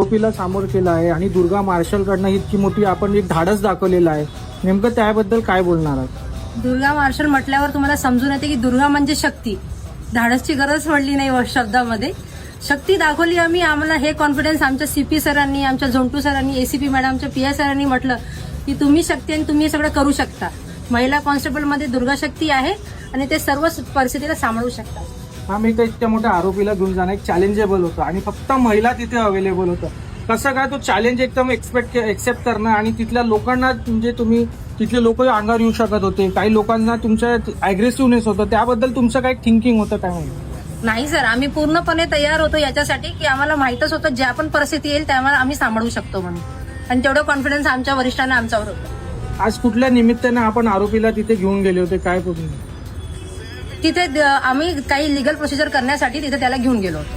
आरोपीला सामोर केला आहे आणि दुर्गा मार्शलकडनं इतकी मोठी आपण एक धाडस दाखवलेलं आहे, नेमकं त्याबद्दल काय बोलणार आहात? दुर्गा मार्शल म्हटल्यावर तुम्हाला समजून येते की दुर्गा म्हणजे शक्ती. धाडसची गरज पडली नाही शब्दामध्ये, शक्ती दाखवली आम्ही. आम्हाला हे कॉन्फिडन्स आमच्या सीपी सरांनी, आमच्या झोंटू सरांनी, एसीपी मॅडमच्या पीआय सरांनी म्हटलं की तुम्ही शक्ती आणि तुम्ही हे सगळं करू शकता. महिला कॉन्स्टेबलमध्ये दुर्गा शक्ती आहे आणि ते सर्व परिस्थितीला सांभाळू शकतात. हा मी इतक्या मोठ्या आरोपीला घेऊन जाणं एक चॅलेंजेबल होतं आणि फक्त महिला तिथे अवेलेबल होतं. कसं काय तो चॅलेंज एकदम एक्सेप्ट करणं आणि तिथल्या लोकांना म्हणजे तुम्ही तिथले लोक अंगावर येऊ शकत होते, काही लोकांना तुमच्या अग्रेसिव्हनेस होतं, त्याबद्दल तुमचं काय थिंकिंग होतं काय म्हणून? नाही सर, आम्ही पूर्णपणे तयार होतो याच्यासाठी की आम्हाला माहितच होतं ज्या पण परिस्थिती येईल त्यामुळे आम्ही सांभाळू शकतो म्हणून, आणि तेवढं कॉन्फिडन्स आमच्या वरिष्ठांना आमच्यावर होतं. आज कुठल्या निमित्ताने आपण आरोपीला तिथे घेऊन गेले होते काय पूर्ण? तिथे आम्ही काही लिगल प्रोसिजर करण्यासाठी तिथे त्याला घेऊन गेलो होतो.